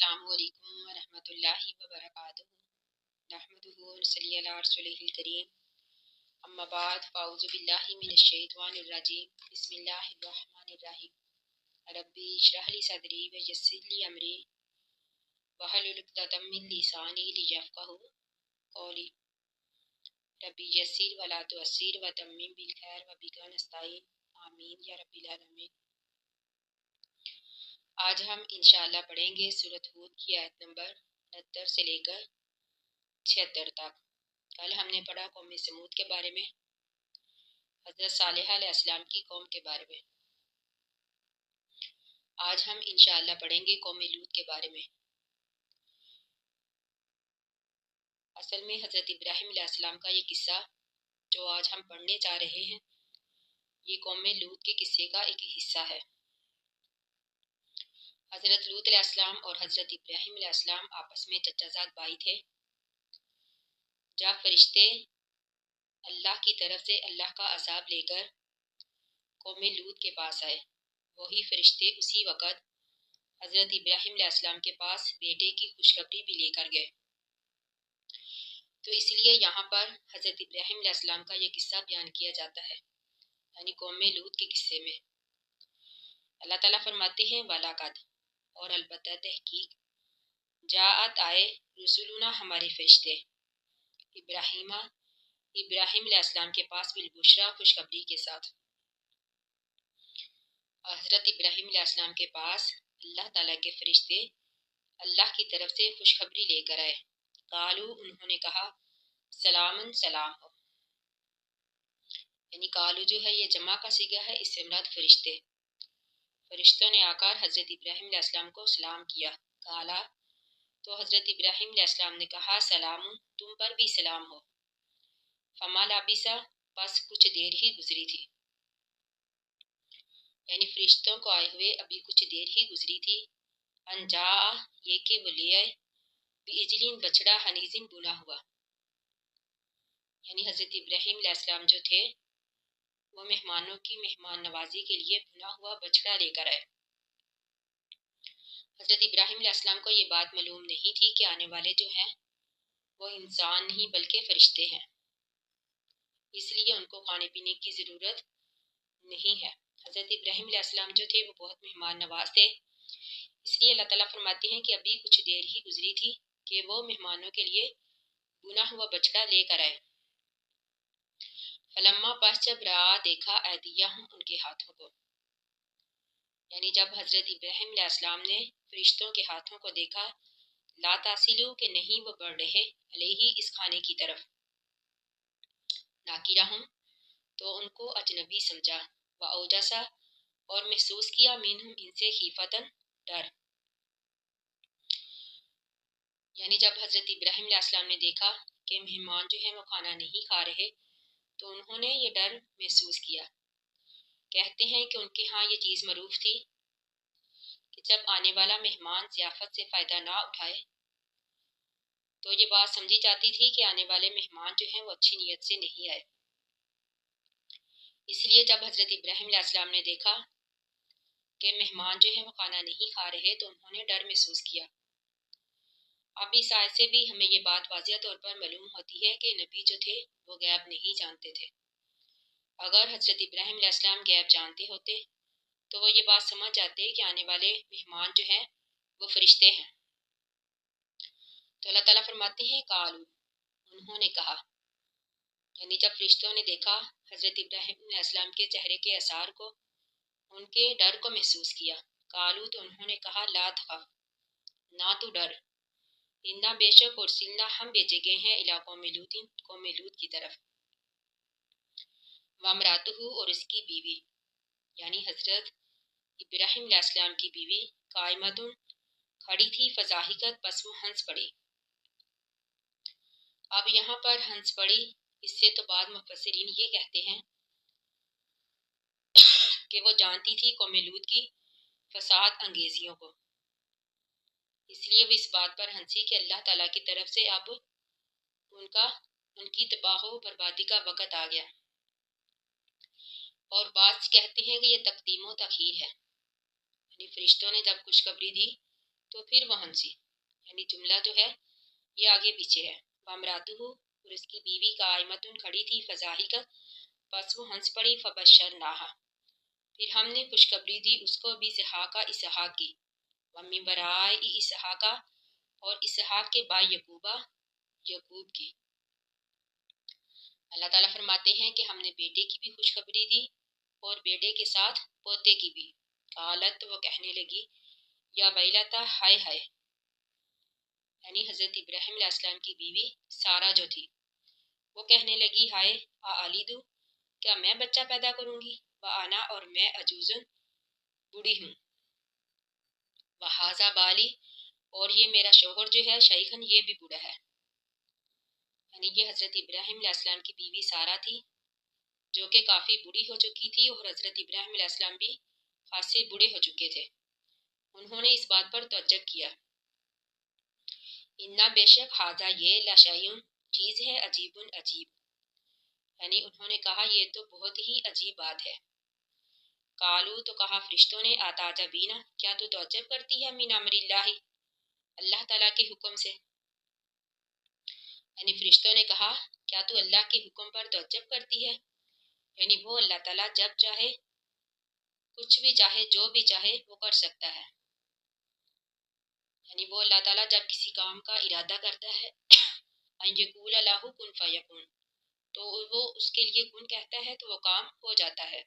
अस्सलामु अलैकुम वरहमतुल्लाहि वबरकातुहू नहमदुहु व नसल्ली अला रसूलिहिल करीम अम्मा बाद फ़अऊज़ु बिल्लाहि मिनश शैतानिर रजीम बिस्मिल्लाहिर रहमानिर रहीम रब्बी इश्रह ली सदरी व यस्सिर ली अमरी वहलुल उक़दतम मिन लिसानी लियफ़क़हू क़ौली रब्बी यस्सिर व ला तुअस्सिर व तम्मिम बिल खैर व बिका नस्ताईन आमीन या रब्बिल आलमीन। आज हम इंशाअल्लाह पढ़ेंगे सूरत हूद की आयत नंबर 69 से लेकर 76 तक। कल हमने पढ़ा कौम समूद के बारे में, हज़रत सालेह अलैहिस्सलाम की कौम के बारे में। आज हम इंशाअल्लाह पढ़ेंगे कौम लूत के बारे में। असल में हज़रत इब्राहिम अलैहिस्सलाम का ये किस्सा जो आज हम पढ़ने जा रहे हैं, ये कौम लूत के किस्से का एक हिस्सा है। हज़रत लूत अलैहिस्सलाम और हज़रत इब्राहिम अलैहिस्सलाम आपस में चचाजाद भाई थे। जब फरिश्ते अल्लाह की तरफ से अल्लाह का अज़ाब लेकर कौम लूत के पास आए, वही फरिश्ते उसी वक़्त हज़रत इब्राहिम अलैहिस्सलाम के पास बेटे की खुशखबरी भी लेकर गए। तो इसलिए यहाँ पर हज़रत इब्राहिम अलैहिस्सलाम का ये किस्सा बयान किया जाता है, यानी कौम लूत के किस्से में। अल्लाह ताला फरमाते हैं वलाकद, और अलबत्ता तहकीक, जाअत आए रसूलुना हमारे फरिश्ते, इब्राहिम अलैहिस्सलाम के पास बिलबुशरा खुशखबरी के साथ। हज़रत इब्राहिम अलैहिस्सलाम के पास अल्लाह ताला के फरिश्ते अल्लाह की तरफ से खुशखबरी लेकर आए। कालू, उन्होंने कहा, सलामन, सलाम हो। यानी कालू जो है ये जमा का सिगा है, इससे मुराद फरिश्ते। फरिश्तों ने आकर हज़रत इब्राहिम अलैहिस्सलाम को सलाम किया। काला, तो हज़रत इब्राहिम अलैहिस्सलाम ने कहा, सलाम, तुम पर भी सलाम हो। फमा लाबिसा, बस कुछ देर ही गुजरी थी। यानी फरिश्तों को आए हुए अभी कुछ देर ही गुजरी थी। अनजा, ये कि वो ले आए, बिइजलिन, बछड़ा, हनीजिन, बुना हुआ। यानी हज़रत इब्राहिम अलैहिस्सलाम जो थे वो मेहमानों की मेहमान नवाजी के लिए भुना हुआ बछड़ा लेकर आए। हज़रत इब्राहिम अलैहिस्सलाम को ये बात मालूम नहीं थी कि आने वाले जो हैं वो इंसान नहीं बल्कि फरिश्ते हैं, इसलिए उनको खाने पीने की ज़रूरत नहीं है। हज़रत इब्राहिम अलैहिस्सलाम जो थे वो बहुत मेहमान नवाज थे, इसलिए अल्लाह ताला फरमाते हैं कि अभी कुछ देर ही गुजरी थी कि वो मेहमानों के लिए भुना हुआ बछड़ा लेकर आए। फलम्मा, पास जब रआ, देखा, ऐदियहुम, उनके हाथों को। यानी जब हज़रत इब्राहिम अलैहिस्सलाम ने फरिश्तों के हाथों को देखा, ला तासिलू, के नहीं वो बढ़ रहे, अलैहि, इस खाने की तरफ, नाकिरहुम, तो उनको अजनबी समझा, व औजसा, और महसूस किया, मिनहुम, इनसे, खीफतन, डर। यानी जब हज़रत इब्राहिम अलैहिस्सलाम ने देखा कि मेहमान जो हैं वो खाना नहीं खा रहे, तो उन्होंने ये डर महसूस किया। कहते हैं कि उनके यहाँ ये चीज़ मरूफ थी कि जब आने वाला मेहमान ज़ियाफ़त से फ़ायदा ना उठाए तो ये बात समझी जाती थी कि आने वाले मेहमान जो हैं वो अच्छी नीयत से नहीं आए। इसलिए जब हज़रत इब्राहिम अलैहिस्सलाम ने देखा कि मेहमान जो हैं वो खाना नहीं खा रहे तो उन्होंने डर महसूस किया। अब इस आयत से भी हमें ये बात वाज़िह तौर पर मालूम होती है कि नबी जो थे वो गैब नहीं जानते थे। अगर हज़रत इब्राहिम अलैहिस्सलाम गैब जानते होते तो वो ये बात समझ जाते कि आने वाले मेहमान जो हैं वो फरिश्ते हैं। तो अल्लाह ताला फरमाते हैं, कालू, उन्होंने कहा, यानी जब फरिश्तों ने देखा हज़रत इब्राहिम अलैहिस्सलाम के चेहरे के आसार को, उनके डर को महसूस किया। कालू, तो उन्होंने कहा, ला तखफ, ना तो डर, इन्ना, बेशक, उर्सिलना, हम भेजे गए हैं, इला कौम लूतिन, कौम लूत की तरफ, वमरातुहु, और इसकी बीवी, यानी हज़रत इब्राहिम अलैहिस्सलाम की बीवी, कायमतुन, खड़ी थी, फजाहिकत, पस वो हंस पड़ी। अब यहाँ पर हंस पड़ी, इससे तो बाद मुफस्सिरीन ये कहते हैं कि वो जानती थी कौम लूत की फसाद अंगेजियों को, इसलिए वो इस बात पर हंसी कि अल्लाह ताला की तरफ से अब उनकी तबाह व बर्बादी का वक़्त आ गया। और बात कहते हैं कि ये तकदीम व तख़ीर है, यानी फरिश्तों ने जब खुशखबरी दी تو پھر وہ ہنسی، یعنی جملہ جو ہے یہ آگے پیچھے ہے، وامراتہ اور اس کی بیوی قائمتن کھڑی تھی، فضاحکت پس وہ ہنس پڑی، فبشرناہا پھر ہم نے خوشخبری دی اس کو، بھی اسحاق اسحاق کی، ومن وراء اسحاق اور اسحاق کے بعد یعقوبہ یعقوب کی۔ اللہ تعالیٰ فرماتے ہیں کہ ہم نے بیٹے کی بھی خوشخبری دی اور بیٹے کے ساتھ پوتے کی بھی۔ قالت وہ کہنے لگی، یا ویلتا ہائے ہائے، یعنی حضرت ابراہیم علیہ السلام کی بیوی سارہ جو تھی وہ کہنے لگی، ہائے آلیدو کیا میں بچہ پیدا کروں گی، وآنا اور میں عجوزن بوڑھی ہوں، وہذا بالی اور یہ میرا شوہر جو ہے شیخن یہ بھی بوڑھا ہے، یعنی یہ حضرت ابراہیم علیہ السلام کی بیوی سارہ تھی جو کہ کافی بوڑھی ہو چکی تھی، اور حضرت ابراہیم علیہ السلام بھی خاصے بوڑھے ہو چکے تھے۔ انہوں نے اس بات پر تعجب کیا، انا بے شک ہاذا یہ لشیء چیز ہے، عجیب عجیب، یعنی انہوں نے کہا یہ تو بہت ہی عجیب بات ہے۔ قالو تو کہا فرشتوں نے، اتعجبین کیا تو تعجب کرتی ہے، من امر اللہ اللہ تعالیٰ کے حکم سے، یعنی فرشتوں نے کہا کیا تو اللہ کے حکم پر تعجب کرتی ہے، یعنی وہ اللہ تعالیٰ جب چاہے کچھ بھی چاہے جو بھی چاہے وہ کر سکتا ہے، یعنی وہ اللہ تعالیٰ جب کسی کام کا ارادہ کرتا ہے ان یقول لہ کن فیکون تو وہ اس کے لیے کن کہتا ہے تو وہ کام ہو جاتا ہے۔